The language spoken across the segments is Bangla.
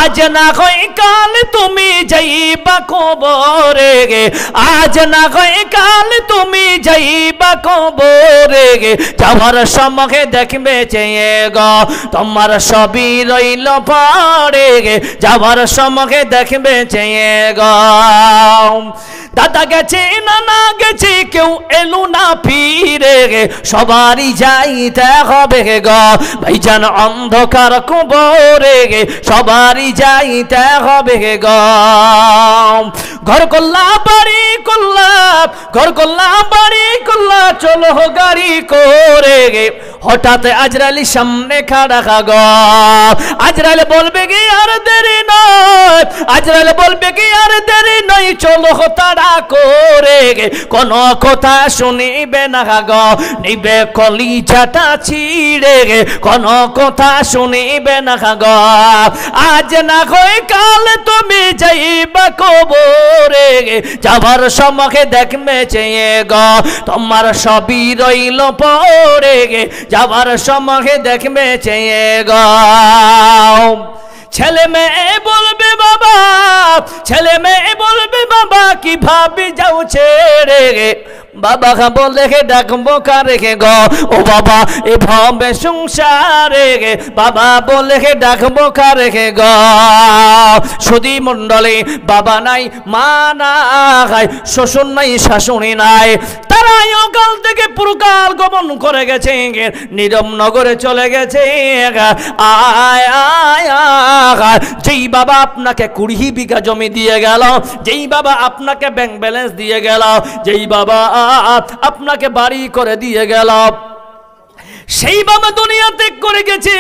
আজ না হয় কাল তুমি যাইবা কবরে গে, আজ না হয় কাল তুমি যাইবা কবরে গে, যাবার সময় দেখবে চেয়ে গো তোমার সবই রইল পড়ে গে, যাবার সময় দেখবে চেয়ে গো। দাদা গেছে নানা গেছে কেউ এলো না ফিরে গে, সবারই যাইতে হবে গো ভাইজান অন্ধকার কবরে গে, সবারই যাইতে হবে গো। ঘর করলা বাড়ি করলা, ঘর করলা বাড়ি করলা, চলো গাড়ি করে গে, হঠাৎ আজরাইল সামনে খাড়া গো। আজরাইল বলবে কি আর দেরি নয়, আজরাইল বলবে কি আর দেরি নয়, চলো তাড়া করে গে, কোন কথা শুনিবে না গো, নিবে কলিজাটা ছিঁড়ে গে, কোন কথা শুনিবে না গো। আজ না হয় কাল তুমি যাইবা কবরে গে, যাবার সময় দেখবে চেয়ে গো তোমার সবই রইল পড়ে গে, যাবার সময় দেখবে চেয়ে গো। ছেলে মেয়ে বলবে বাবা, ছেলে মেয়ে বলবে বাবা কিভাবে যাও ছেড়ে গে, বাবা বলে গে ডাকবো কারে গে গো, ও বাবা এভাবে সংসারে গে, বাবা বলে গে ডাকবো কারে গে গো। সুধী মণ্ডলী বাবা নাই মা নাই শ্বশুর নাই শাশুড়ি নাই, তারা অকাল থেকে পুরকাল গমন করে গেছে, নীরব নগরে চলে গেছে। আয় আয় আয়, যেই বাবা আপনাকে 20 বিঘা জমি দিয়ে গেল, যেই বাবা আপনাকে ব্যাংক ব্যালেন্স দিয়ে গেল, যেই বাবা আপনাকে বাড়ি করে দিয়ে গেল, সেই বাবা দুনিয়া ত্যাগ করে গেছে।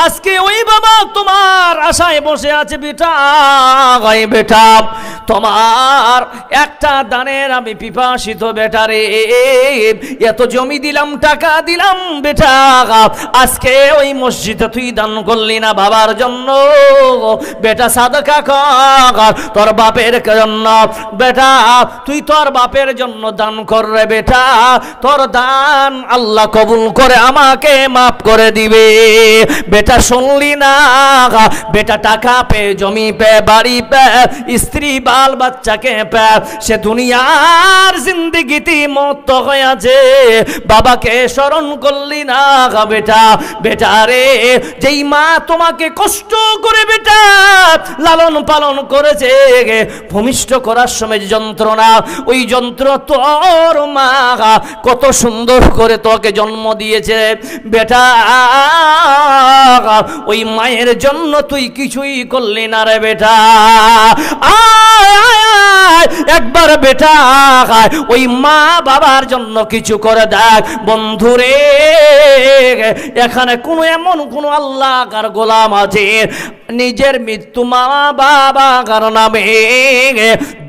আজকে ওই বাবা তোমার আশায় বসে আছে, বেটা বেটা তোমার একটা দানের আমি পিপাসিত বেটা রে, এত জমি দিলাম টাকা দিলাম বেটা, আজকে ওই মসজিদে তুই দান করলি না বাবার জন্য, বেটা সাদকা কর তোর বাপের জন্য, বেটা তুই তোর বাপের জন্য দান কর রে বেটা, তোর দান আল্লাহ কবুল করে আমাকে মাফ করে দিবে। বেটা শুনলি না, বেটা টাকা পে জমি পে বাড়ি পে স্ত্রী বাল বাচ্চাকে পে, সে দুনিয়ার জিন্দগিতে মত হয়ে আছে, বাবাকে স্মরণ করলি না বেটা। বেটা রে, যেই মা তোমাকে কষ্ট করে বেটা লালন পালন করেছে, ভূমিষ্ঠ করার সময় যন্ত্রণা, ওই যন্ত্র তোর মা কত সুন্দর করে তোকে জন্ম দিয়েছে বেটা, ওই মায়ের জন্য তুই কিছুই করলি না রে বেটা। একবার বেটা ওই মা বাবার জন্য কিছু করে দেখ বন্ধুরে। এখানে কোনো এমন কোনো আল্লাহর গোলাম আছে নিজের মৃত্যু মা বাবার নামে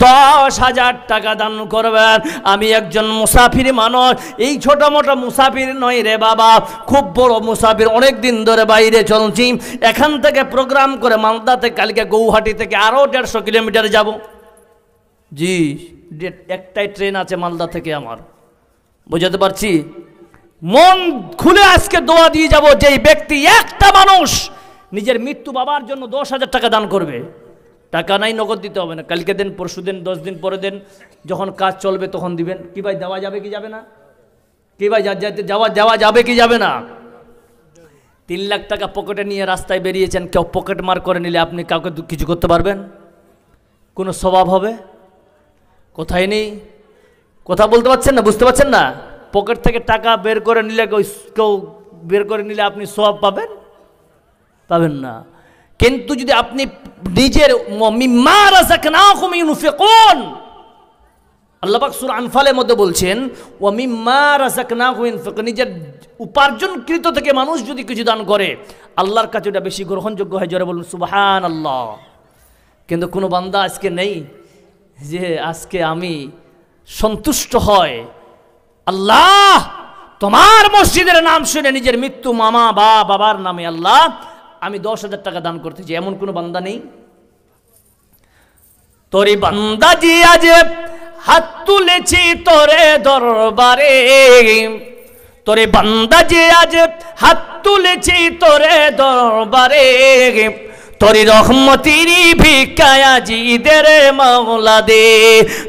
10,000 টাকা দান করবেন? আমি একজন মুসাফির মানুষ, এই ছোট মোটো মুসাফির নয় রে বাবা, খুব বড় মুসাফির, অনেক দিন ধরে বাইরে চলছি। এখান থেকে প্রোগ্রাম করে মালদা থেকে কালকে গৌহাটি থেকে আরও 150 কিলোমিটার যাব। জি, একটাই ট্রেন আছে মালদা থেকে আমার, বুঝাতে পারছি। মন খুলে আজকে দোয়া দিয়ে যাব, যেই ব্যক্তি একটা মানুষ নিজের মৃত্যু বাবার জন্য 10,000 টাকা দান করবে, টাকা নাই নগদ দিতে হবে না, কালকে দেন, পরশু দেন, 10 দিন পরে দেন, যখন কাজ চলবে তখন দিবেন। কি ভাই দেওয়া যাবে কি যাবে না? কি ভাই যাওয়া যাবে কি যাবে না? 3 লাখ টাকা পকেটে নিয়ে রাস্তায় বেরিয়েছেন, কেউ পকেট মার করে নিলে আপনি কাউকে কিছু করতে পারবেন? কোনো স্বভাব হবে? কোথায় নেই, কথা বলতে পারছেন না, বুঝতে পারছেন না? পকেট থেকে টাকা বের করে নিলে কেউ বের করে নিলে আপনি স্বভাব পাবেন? পাবেন না। কিন্তু যদি আপনি নিজের মিম্মা রাযাকনাহুম ইউনফিকুন, আল্লাহ পাক সূরা আনফালের মধ্যে বলছেন ওয়া মিম্মা রাযাকনাহুম ইউনফিকুন, নিজের উপার্জনকৃত থেকে মানুষ যদি কিছু দান করে আল্লাহর কাছে ওটা বেশি গ্রহণযোগ্য হয়। জোরে বলুন সুবহানাল্লাহ। কিন্তু কোনো বান্দা আজকে নেই যে আজকে আমি সন্তুষ্ট হয় আল্লাহ তোমার মসজিদের নাম শুনে নিজের মৃত্যু মামা বাবার নামে আল্লাহ আমি 10,000 টাকা দান করতে চাই, এমন কোনো বান্দা নেই। তোরে বান্দা জি আজ হাত তুলেছি তোরে দরবারে, তোরে বান্দা জি আজ হাত তুলেছি তোরে দরবারে, তোরি রহমতেরি ভিক্ষায় আজি ঈদের মাওলা দে,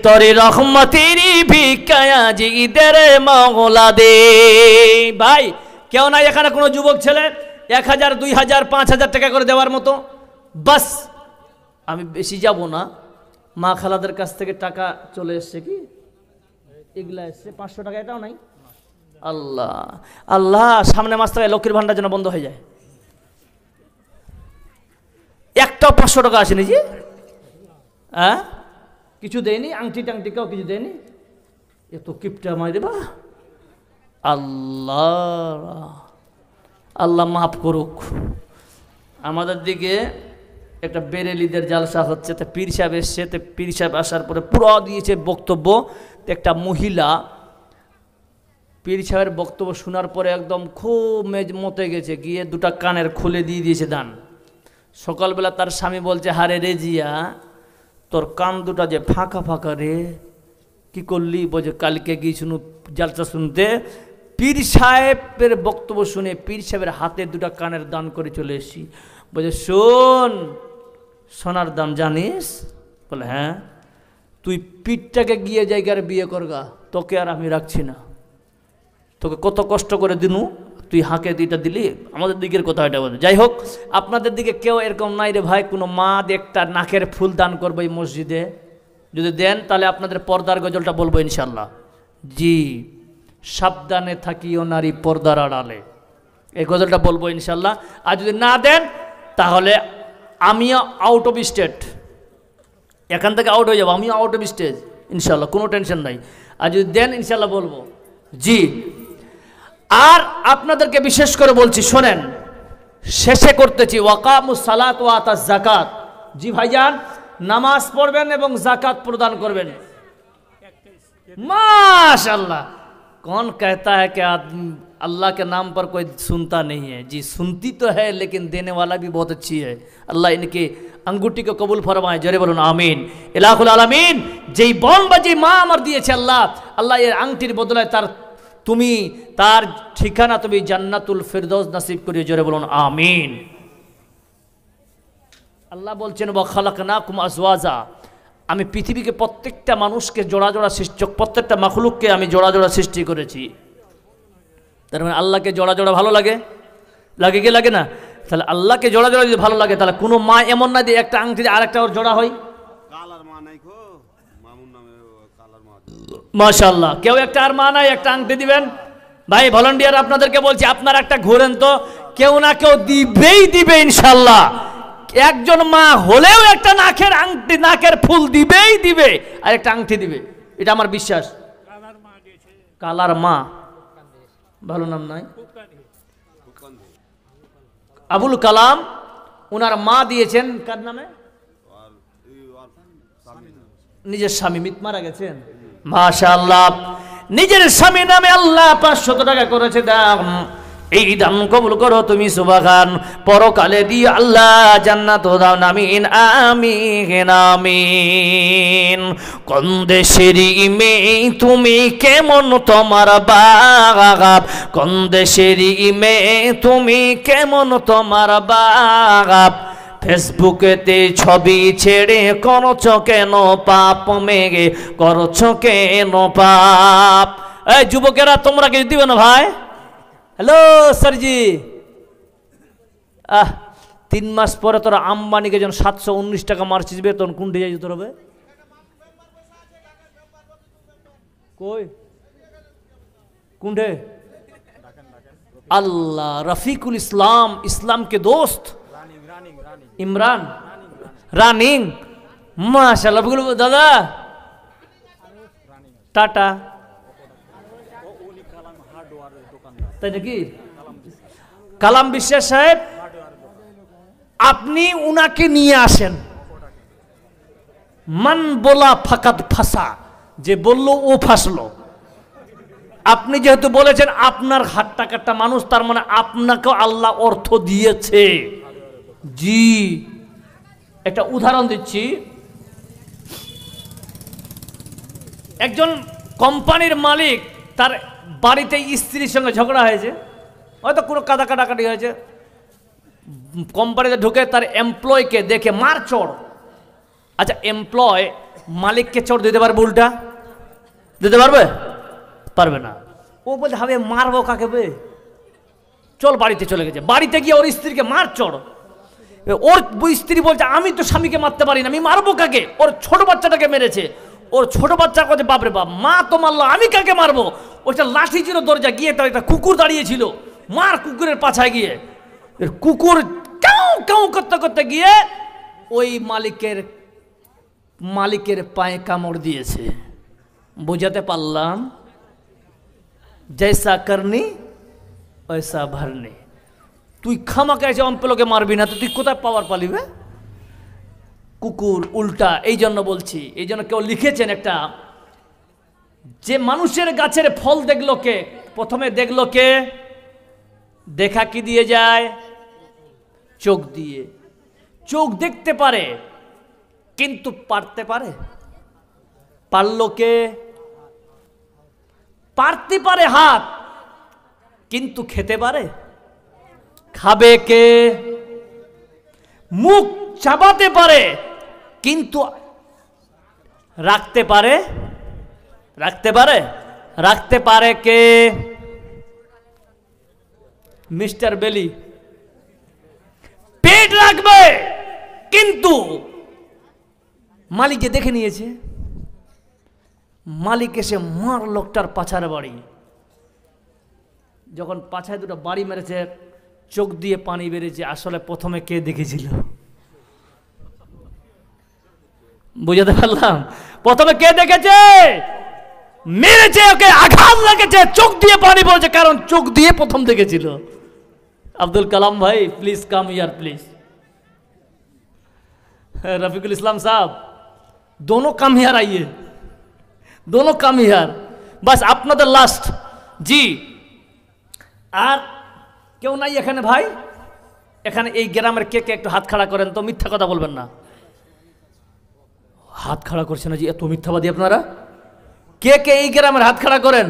তোরি রহমতেরি ভিক্ষায় আজি ঈদের মাওলা দে। ভাই কেউ নাই এখানে কোনো যুবক ছেলে 1000, 2000, 5000 টাকা করে দেওয়ার মতো? বাস আমি বেশি যাব না। মা খালাদের কাছ থেকে টাকা চলে এসছে, কি এগুলা এসছে 500 টাকা, এটাও নাই। আল্লাহ আল্লাহ, সামনে মাস থেকে লক্ষ্মীর ভান্ডার যেন বন্ধ হয়ে যায়। একটাও 500 টাকা আসেনি জি? হ্যাঁ, কিছু দেয়নি, আংটি টাংটি কেউ কিছু দেয়নি। এত কিপটা মারি বা। আল্লাহ আল্লাহ মাফ করুক। আমাদের দিকে একটা বেরেলিদের জালসা হচ্ছে, তো পীর সাহেব এসছে, তো পীর সাহেব আসার পরে পুরো দিয়েছে বক্তব্য। তো একটা মহিলা পীর সাহেবের বক্তব্য শোনার পরে একদম খুব মতে গেছে, গিয়ে দুটা কানের খুলে দিয়ে দিয়েছে দান। সকালবেলা তার স্বামী বলছে, হারে রেজিয়া তোর কান দুটা যে ফাঁকা ফাঁকা রে, কি করলি? বলছে কালকে গিয়েছিল জালসা শুনতে, পীর সাহেবের বক্তব্য শুনে পীর সাহেবের হাতে দুটা কানের দান করে চলে এসেছি। বলছে শোন, সোনার দাম জানিস? বলে হ্যাঁ। তুই পীরটাকে গিয়ে জায়গার বিয়ে করগা, তোকে আর আমি রাখছি না। তোকে কত কষ্ট করে দিনু, তুই হাঁকে দুইটা দিলি। আমাদের দিকের কথা এটা বলে। যাই হোক, আপনাদের দিকে কেউ এরকম নাই রে ভাই, কোনো মা একটা নাকের ফুল দান করবে এই মসজিদে? যদি দেন তাহলে আপনাদের পর্দার গজলটা বলবো ইনশাল্লাহ। জি, সাবধানে থাকিও নারী পর্দার আড়ালে, এই গজলটা বলবো ইনশাল্লাহ। আর যদি না দেন তাহলে আমিও আউট অফ স্টেট, এখান থেকে আউট হয়ে যাবো, আমিও আউট অফ স্টেজ ইনশাল্লাহ, কোনো টেনশন নাই। আর যদি দেন ইনশাল্লাহ বলবো। জি, আর আপনাদেরকে বিশেষ করে বলছি, শোনেন, শেষে করতেছি, ওয়াকামুস সালাত ওয়া আতাজ যাকাত। জি ভাইজান, নামাজ পড়বেন এবং যাকাত প্রদান করবেন। माशाअल्लाह, कौन कहता है कि अल्लाह के नाम पर कोई सुनता नहीं है? जी सुनती तो है, लेकिन देने वाला भी बहुत अच्छी है। अल्लाह इनके अंगूठी को कबूल फरमाए, जरे बोलून आमीन। इलाहुल आलमीन যেই বোন বা যেই মা আমার দিয়েছে আল্লাহ, আল্লাহ এর আংটির বদলে তার তুমি তার ঠিকানা তুমি জান্নাতুল ফিরদৌস নসিব করিও, জোরে বলুন আমিন। আল্লাহ বলছেন ওয়া খালাকনাকুম আজওয়াজা, আমি পৃথিবীকে প্রত্যেকটা মানুষকে জোড়া জোড়া সৃষ্টি, প্রত্যেকটা মাখলুককে আমি জোড়া জোড়া সৃষ্টি করেছি। তার মানে আল্লাহকে জোড়া জোড়া ভালো লাগে? লাগে কি লাগে না? তাহলে আল্লাহকে জোড়া জোড়া যদি ভালো লাগে, তাহলে কোনো মা এমন না যে একটা আংটি দিয়ে আরেকটা ওর জোড়া হয়? মাশাআল্লাহ, কেউ একটা আর মা নাই একটা আংটি দিবেন? ভাই ভলান্টিয়ার আপনাদেরকে বলছি, আপনারা একটা ঘোরেন তো, কেউ না কেউ দিবেই দিবে ইনশাআল্লাহ। একজন মা হলেও একটা নাকের আংটি, নাকের ফুল দিবেই দিবে, আর একটা আংটি দিবে, এটা আমার বিশ্বাস। কালার মা, ভালো নাম নাই? আবুল কালাম, ওনার মা দিয়েছেন কার নামে? নিজের স্বামী, মারা গেছেন। মাশাআল্লাহ, নিজের স্বামী নামে আল্লাহ 500 টাকা করেছে দাম। এই দান কবুল করো তুমি, সুবহান। পরকালে দিয়ে আল্লাহ জান্নাত দাও, আমিন আমিন আমিন। কোন দেশের মেয়ে তুমি, কেমন তোমার বাপ? কোন দেশের মেয়ে তুমি, কেমন তোমার বাপ? ফেসবুকেতে ছবি ছেড়ে করছো কেন পাপ, মেঘে করছো কেন পাপ? এই যুবকেরা তোমরা কিছু দিবে না ভাই? হ্যালো স্যারজি, 3 মাস পরে তোরা আম্বানিকে যখন 719 টাকা মারছিস বেতন, কোনটি যাই তোর হবে? কই কোনটে? আল্লাহ, রফিকুল ইসলাম, ইসলাম के दोस्त ইমরান রানিং, মাশাআল্লাহ। বলবো দাদা টাটা, তাই নাকি? কালাম বিশ্বাস সাহেব, আপনি উনাকে নিয়ে আসেন। মান বলা ফাকাত ফাসা, যে বলল ও ফাসলো। আপনি যেহেতু বলেছেন আপনার হাট্টা কাট্টা মানুষ, তার মানে আপনাকেও আল্লাহ অর্থ দিয়েছে। জি, একটা উদাহরণ দিচ্ছি। একজন কোম্পানির মালিক, তার বাড়িতে স্ত্রীর সঙ্গে ঝগড়া হয়েছে, হয়তো কোনো কাটাকাটি হয়েছে। কোম্পানিতে ঢুকে তার এমপ্লয়কে দেখে মার চড়। আচ্ছা, এমপ্লয় মালিককে চড় দিতে পারবে? উল্টা দিতে পারবে? পারবে না। ও বলছে হবে মারবো কাকে বে, চল বাড়িতে চলে গেছে। বাড়িতে গিয়ে ওর স্ত্রীকে মার চড়। ওর স্ত্রী বলছে আমি তো স্বামীকে মারতে পারি না, আমি মারবো কাকে? ওর ছোট বাচ্চাটাকে মেরেছে। ওর ছোট বাচ্চা কথা, বাপরে বাপ, মা তো মারলো, আমি কাকে মারবো? ওটা লাঠি ছিল দরজা, গিয়ে তার একটা কুকুর দাঁড়িয়েছিল, মার কুকুরের পাছায় গিয়ে। কুকুর কাউ কাউ করতে করতে গিয়ে ওই মালিকের পায়ে কামড় দিয়েছে। বুঝাতে পারলাম? জৈসা করনি ওইসা ভরনি। তুই খামাকে এসে অম্পেলোকে মারবি না তো তুই কোথায় পাওয়ার পালিবে? কুকুর উল্টা। এই জন্য বলছি, এই জন্য কেউ লিখেছেন একটা, যে মানুষের গাছের ফল দেখলো কে? প্রথমে দেখলো কে? দেখা কি দিয়ে যায়? চোখ দিয়ে। চোখ দেখতে পারে কিন্তু পারতে পারে? পারলো কে? পারতে পারে হাত, কিন্তু খেতে পারে? খাবে কে? মুখ চাবাতে পারে কিন্তু রাখতে পারে? রাখতে পারে? রাখতে পারে কে? মিস্টার বেলি পেট রাখবে কিন্তু মালিক দেখে নিয়েছে। মালিক এসে মার লোকটার পাছার বাড়ি। যখন পাছায় দুটো বাড়ি মেরেছে, চোখ দিয়ে পানি বেরিয়েছে। আসলে প্রথমে কে দেখেছিল? বুঝাতে পারলাম? প্রথমে কে দেখেছে? মেরেছে, ওকে আঘাত লাগেছে, চোখ দিয়ে পানি পড়েছে, কারণ চোখ দিয়ে প্রথম দেখেছিল। আব্দুল কালাম ভাই please come here please. Rafiqul Islam साहब दोनों कम यार आइए, दोनों कम यार, बस আপনাদের লাস্ট। জি, আর কেউ নাই এখানে ভাই? এখানে এই গ্রামের কে কে একটু হাত খাড়া করেন তো, মিথ্যা কথা বলবেন না। হাত খাড়া করছে না জি, এত মিথ্যাবাদী আপনারা। কে কে এই গ্রামের হাত খাড়া করেন?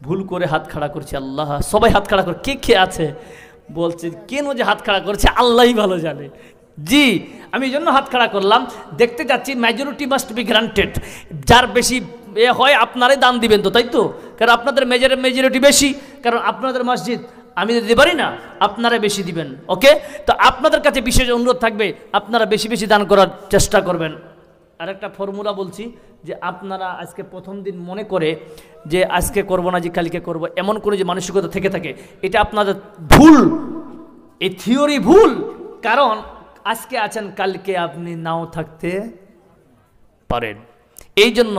ভুল করে হাত খাড়া করছে। আল্লাহ, সবাই হাত খাড়া করে। কে কে আছে? বলছে কেন যে হাত খাড়া করছে আল্লাহই ভালো জানে। জি, আমি এই জন্য হাত খাড়া করলাম। দেখতে যাচ্ছি মেজরিটি মাস্ট বি গ্রান্টেড। যার বেশি এ হয় আপনারাই দান দিবেন তো, তাই তো? কারণ আপনাদের মেজরিটি বেশি, কারণ আপনাদের মসজিদ, আমি দিতে পারি না, আপনারা বেশি দিবেন। ওকে, তো আপনাদের কাছে বিশেষ অনুরোধ থাকবে, আপনারা বেশি বেশি দান করার চেষ্টা করবেন। আর একটা ফর্মুলা বলছি, যে আপনারা আজকে প্রথম দিন মনে করে যে আজকে করব না, যে কালকে করব, এমন করে যে মানসিকতা থেকে থাকে, এটা আপনাদের ভুল। এই থিওরি ভুল। কারণ আজকে আছেন, কালকে আপনি নাও থাকতে পারেন। এই জন্য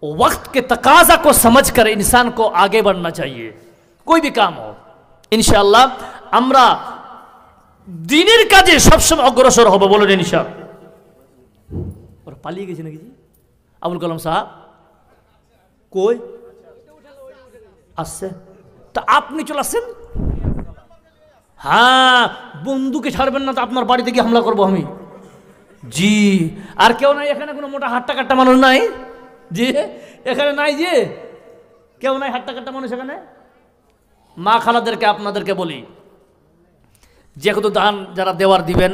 वक्त के तकाजा को समझकर इंसान को आगे बढ़ना चाहिए, कोई भी काम हो। इंशाअल्लाह আমরা দিনের কাজে সবসময় অগ্রসর হব, বলেন ইনশাআল্লাহ। और পালিয়ে গেছে নাকি জি? আবুল কালাম সাহেব কই আসছে? তা আপনি চলে আসছেন? হ্যাঁ, বন্ধুকে ছাড়বেন না তো, আপনার বাড়িতে গিয়ে হামলা করবো আমি। জি, আর কেউ নাই এখানে? কোনো মোটা হাট্টা কাট্টা মানুষ নাই? জি, এখানে নাই? যে কেউ নাই হাট্টা কাট্টা মানুষ এখানে? মা খালাদেরকে আপনাদেরকে বলি, যেহেতু দান যারা দেওয়ার দিবেন,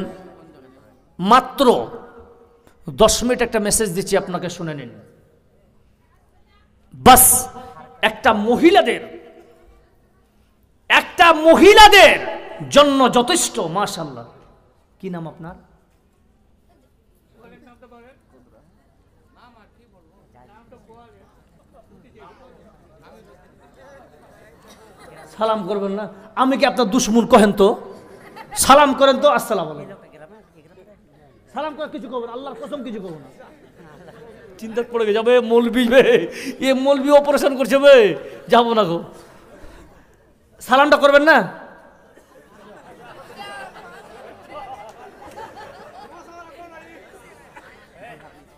মাত্র 10 মিনিট একটা মেসেজ দিচ্ছি, আপনাকে শুনে নিন। বাস একটা মহিলাদের জন্য যথেষ্ট। মাশাআল্লাহ, কি নাম আপনার? সালাম করবেন না? আমি কি আপনার দুশ্মন? কহেন তো, সালাম করেন তো। আসসালাম আলাইকুম। সালাম করে কিছু করবেন, আল্লাহর কসম কিছু করবো না। চিন্তা পড়ে যাবে, মৌলবি এ মৌলবি অপারেশন করছে বে, যাবো না গো। সালামটা করবেন না?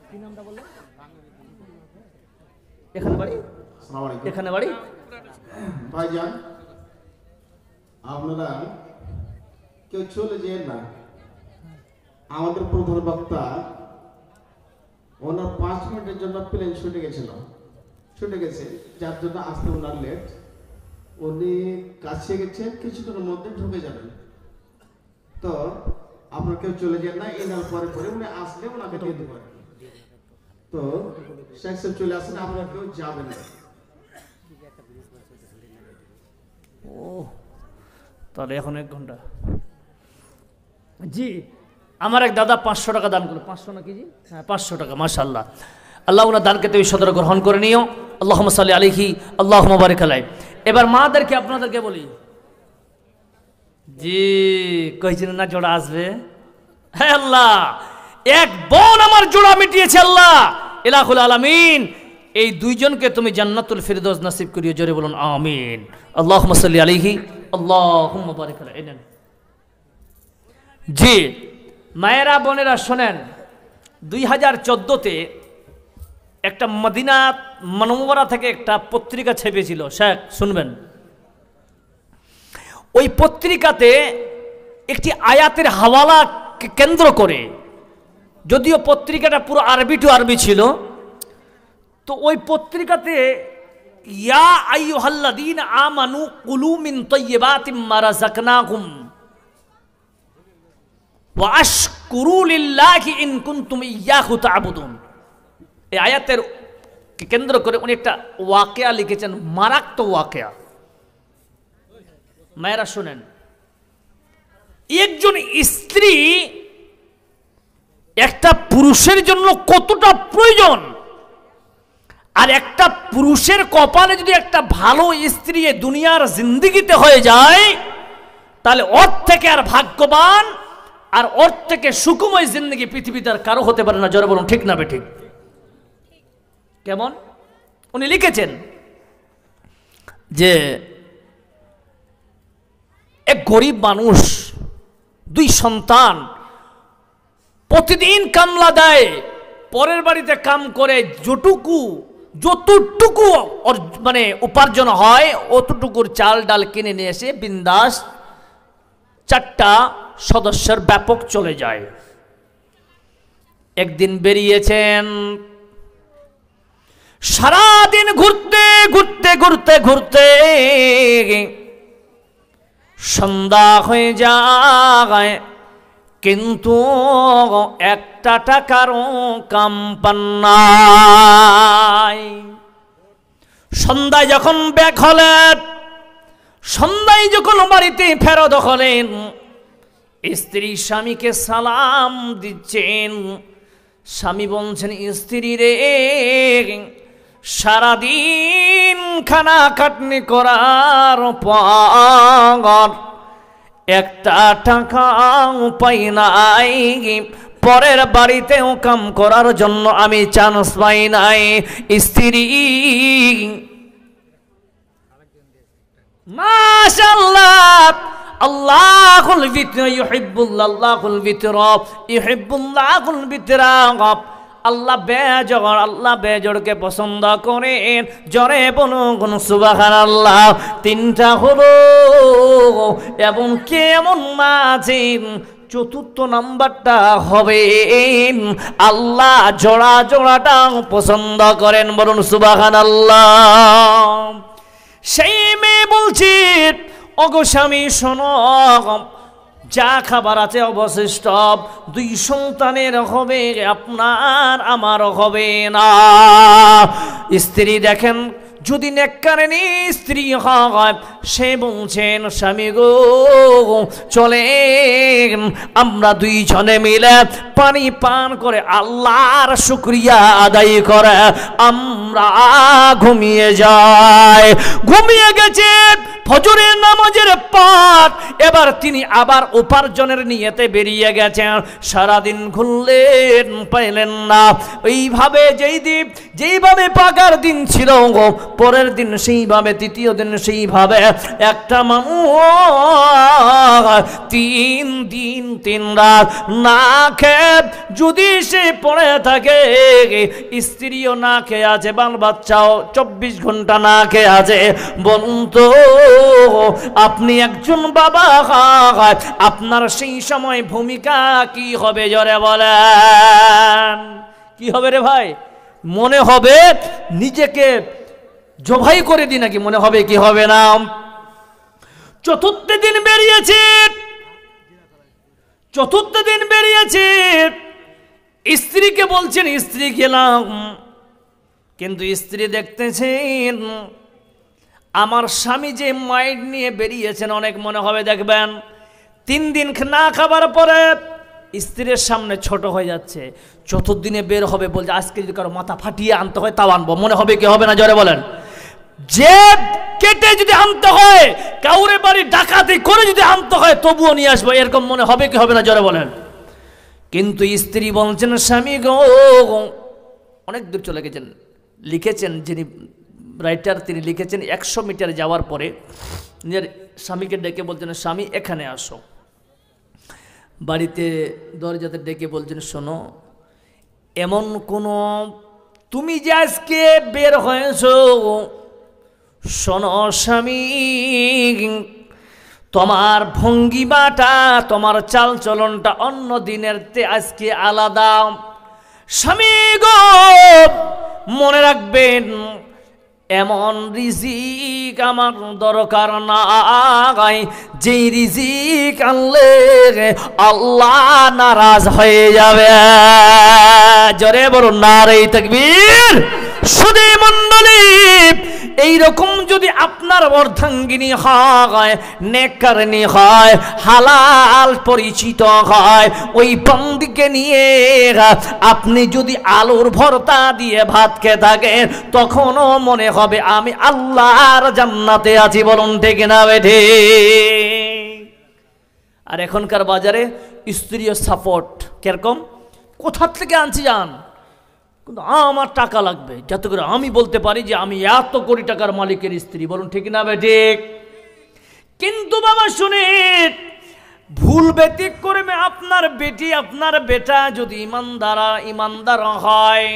কি নামটা বললেন? এখানে বাড়ি? এখানে বাড়ি? ভাইজান, আপনারা কেউ চলে যেন না। আমাদের প্রধান বক্তা ওনার 5 মিনিটের জন্য প্লেন ছুটে গেছে, যার জন্য আসতে ওনার লেট। উনি কাছে গেছেন, কিছুক্ষণের মধ্যে ঢুকে যাবেন। তো আপনার কেউ চলে যান না, এনার পরে পরে উনি আসলে ওনাকে দিয়ে দেবো। তো শেখ সাহেব চলে আসেন, আপনার কেউ যাবেন না। ও তাহলে এখন 1 ঘন্টা। জি আমার এক দাদা 500 টাকা দান করলো। 500 নাকি জি? হ্যাঁ 500 টাকা, মাশাআল্লাহ। আল্লাহ ওনার দানকে তুমি সদর গ্রহণ করে নিও। আল্লাহুম্মা সাল্লি আলাইহি আল্লাহুম্মা বারিক আলাইহি। এবার মাদেরকে আপনাদেরকে বলি, জি কইছেন না জোড়া আসবে। হ্যাঁ আল্লাহ, এক বোন আমার জোড়া মিটিয়েছে আল্লাহ ইলাহুল আলামিন। এই দুইজনকে তুমি জান্নাতুল ফিরদৌস নসিব করিও, জোরে বলুন আমিন। আল্লাহুম্মা সাল্লি আলাইহি আল্লাহুম্মা বারিক আলাইহি। জি মায়েরা বোনেরা শোনেন, 2014-তে একটা মদিনা মনোয়ারা থেকে একটা পত্রিকা ছেপেছিল, শেখ শুনবেন। ওই পত্রিকাতে একটি আয়াতের হাওয়ালা কেন্দ্র করে, যদিও পত্রিকাটা পুরো আরবি টু আরবি ছিল, তো ওই পত্রিকাতে ইয়া আইয়ুহাল্লাযীনা আমানু কুলু মিন তাইয়্যিবাতিম মা রাযাকনাকুম ওয়া আশকুরু লিল্লাহি ইন কুনতুম ইয়্যাহু তা'বুদুন। এই আয়াতের কেন্দ্র করে উনি একটা ওয়াকিয়া লিখেছেন, মারাত্মক ওয়াকিয়া। মায়েরা শুনেন, একজন স্ত্রী একটা পুরুষের জন্য কতটা প্রয়োজন, আর একটা পুরুষের কপালে যদি একটা ভালো স্ত্রী দুনিয়ার জিন্দেগিতে হয়ে যায়, তাহলে ওর থেকে আর ভাগ্যবান আর ওর থেকে সুখময় জিন্দেগি পৃথিবীতে আর কারো হতে পারে না। জোরে বলুন ঠিক না বেঠিক? কেমন? উনি লিখেছেন যে এক গরিব মানুষ, 2 সন্তান, প্রতিদিন কামলা দেয়, পরের বাড়িতে কাম করে যতটুকু মানে উপার্জন হয় অতটুকুর চাল ডাল কিনে নিয়ে এসে বিন্দাস 4টা সদস্যের ব্যাপক চলে যায়। একদিন বেরিয়েছেন, সারাদিন ঘুরতে ঘুরতে ঘুরতে ঘুরতে সন্ধ্যা হয়ে যায়, কিন্তু 1 টাকারও কাম পান নাই। সন্ধ্যায় যখন ব্যাক হলেন, সন্ধ্যায় যখন বাড়িতে ফেরত হলেন, স্ত্রী স্বামীকে সালাম দিচ্ছেন। স্বামী বলছেন, স্ত্রী রে, সারাদিন খানা খাটনি করার পর 1 টাকা পাই নাই, পরের বাড়িতেও কাম করার জন্য আমি চান্স পাই নাই। স্ত্রী মাশাআল্লাহ, আল্লাহুল বিতরা ইউহিব্বুল্লাহুল বিতরা ইউহিব্বুল্লাহুল বিতরা। আল্লাহ বেজোড়, আল্লাহ বেজোড়কে পছন্দ করেন। জোরে বলুন সুবহানাল্লাহ। 3টা হলো এবং কেমন মাঝে 4র্থ নাম্বারটা হবে আল্লাহ জোড়াটা পছন্দ করেন। বলুন সুবহানাল্লাহ। সেই মেয়ে বলছে, ওগো স্বামী শোনো, যা খাবার আছে অবশিষ্ট 2 সন্তানের হবে, আপনার আমার হবে না। স্ত্রী দেখেন, যদি নেককারিনী স্ত্রী হয়, সে বলছেন, স্বামী গো চলেন আমরা 2 জনে মিলে পানি পান করে আল্লাহর শুকরিয়া আদায় করে আমরা ঘুমিয়ে যাই। ঘুমিয়ে গেছে, ফজরের নামাজের পাঠ। এবার তিনি আবার উপার্জনের নিয়তে বেরিয়ে গেছেন। সারাদিন ঘুরলেন, পাইলেন না। এইভাবে যেইভাবে পাকার দিন ছিল, পরের দিন সেইভাবে, 3য় দিন সেইভাবে। একটা মানুষ 3 দিন 3 রাত না খেয়ে যদি সে পড়ে থাকে, স্ত্রীও না খেয়ে আছে, বাল বাচ্চাও 24 ঘন্টা না খেয়ে আছে, বলুন তো আপনি একজন বাবা, আপনার সেই সময় ভূমিকা কি হবে? জোরে বলেন, কি হবে রে ভাই? মনে হবে নিজেকে জবাই করে দি নাকি? মনে হবে কি হবে না? 4র্থ দিন বেরিয়েছে, চতুর্থ দিন বেরিয়েছে, স্ত্রীকে বলছেন স্ত্রী গেলাম, কিন্তু স্ত্রী দেখতেছেন আমার স্বামী যে মাইন্ড নিয়ে বেরিয়েছেন, অনেক মনে হবে দেখবেন 3 দিন না খাবার পরে স্ত্রীর সামনে ছোট হয়ে যাচ্ছে। চতুর্দিনে বের হবে, বলছে আজকে যদি কারো মাথা ফাটিয়ে আনতে হয় তাও আনবো। মনে হবে কি হবে না জোরে বলেন? যে কেটে যদি আনতে হয়, কাউরে বাড়ি ডাকাতি করে যদি আনতে হয় তবুও নিয়ে আসবো, এরকম মনে হবে কি হবে না জোরে বলেন? কিন্তু স্ত্রী বলছেন স্বামী গো, অনেক দূর চলে গেছেন। লিখেছেন যিনি রাইটার, তিনি লিখেছেন 100 মিটার যাওয়ার পরে নিজের স্বামীকে ডেকে বলছেন স্বামী এখানে আসো। বাড়িতে দরজাতে ডেকে বলছেন শোনো, এমন কোনো তুমি যে আজকে বের হয়েছো, শোনো স্বামী, তোমার ভঙ্গিমাটা, তোমার চাল চলনটা অন্য দিনের আজকে আলাদা। স্বামী গো মনে রাখবেন, এমন রিজিক আমার দরকার নাই, যে রিজিক আনলে আল্লাহ নারাজ হয়ে যাবে। জোরে বলুন নারে তাকবীর। সুধী মণ্ডলী, এইরকম যদি আপনার অর্ধাঙ্গিনী হয়, নেককারিনী হয়, হালাল পরিচিত হয়, ওই বন্দিকে নিয়ে আপনি যদি আলুর ভর্তা দিয়ে ভাত খেয়ে থাকেন, তখনও মনে হবে আমি আল্লাহর জান্নাতে আছি। বলুন ঠিক না বেঠে? আর এখনকার বাজারে স্ত্রীয় সাপোর্ট কিরকম, কোথা থেকে আনছি জান, কিন্তু আমার টাকা লাগবে যাতে করে আমি বলতে পারি যে আমি এত কোটি টাকার মালিকের স্ত্রী। বলুন ঠিক না বেঠিক? কিন্তু বাবা শুনেন, ভুল ব্যতিক্রমে আপনার বেটি আপনার বেটা যদি ইমানদার হয়,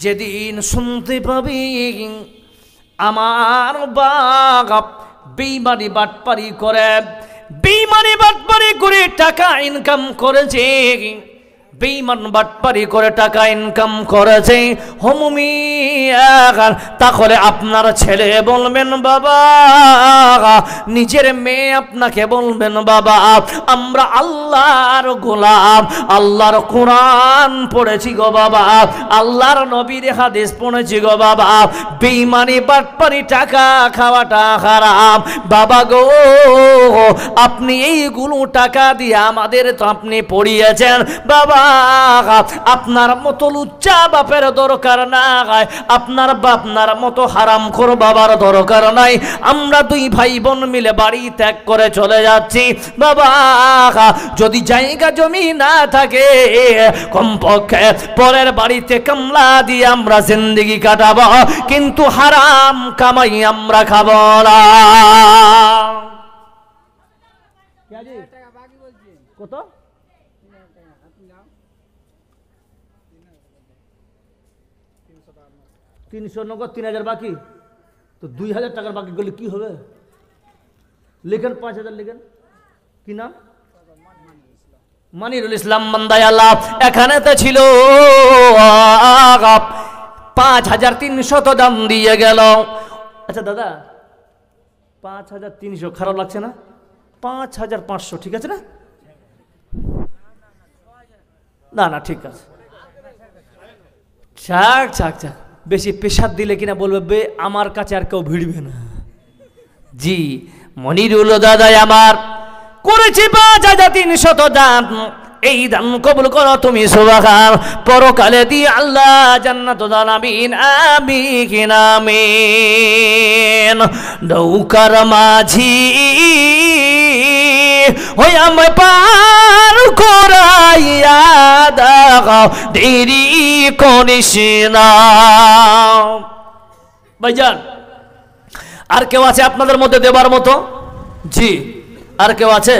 যেদিন শুনতে পাবি আমার বাপ বেঈমানি বাটপারি করে টাকা ইনকাম করেছে, বেঈমান বাটপারি করে টাকা ইনকাম করেছে, তাহলে আপনার ছেলে বলবেন বাবা, নিজের মেয়ে আপনাকে বলবেন বাবা আমরা আল্লাহর গোলাম, আল্লাহর কোরআন পড়েছি গো বাবা, আল্লাহর নবীর হাদিস পড়েছি গো বাবা, বেঈমানি বাটপারি টাকা খাওয়াটা হারাম। বাবা গো, আপনি এইগুলো টাকা দিয়ে আমাদের তো আপনি পড়িয়েছেন বাবা, আপনার মতো লুচ্চা বাপের দরকার নাই, আপনার বাপনার মতো হারামখোর বাবার দরকার নাই। আমরা 2 ভাই বোন মিলে বাড়ি ত্যাগ করে চলে যাচ্ছি বাবা, যদি জায়গা জমি না থাকে কমপক্ষে পরের বাড়িতে কামলা দিয়ে আমরা জিন্দেগি কাটাবো, কিন্তু হারাম কামাই আমরা খাবো না। কত 300 নগদ, 3000 বাকি, তো 2000 টাকার বাকি গেলে কি হবে? লিখেন 5000 লিখেন। কি নাম? মানিরুল ইসলাম মান্দায় আল্লাহ। এখানে তো ছিল 5300 দাম দিয়ে গেল। আচ্ছা দাদা 5300 খারাপ লাগছে না? 5500 ঠিক আছে না? না না ঠিক আছে, ছাক ছাক ছাক, বেশি প্রেশার দিলে কিনা বলবে আমার কাছে আর কেউ ভিড়বে না। জি মনিরুল দাদাই আমার করেছি 5300 দান, এই দান কবুল করো তুমি সুবহান, পরকালে দি আল্লাহ জান্নাত দান আমিন আমিন আমিন। নৌকার মাঝি ওই আমি পার করাইয়া দাও, দেরি করিস না। ভাইজান আর কেউ আছে আপনাদের মধ্যে দেবার মতো? জি আর কেউ আছে?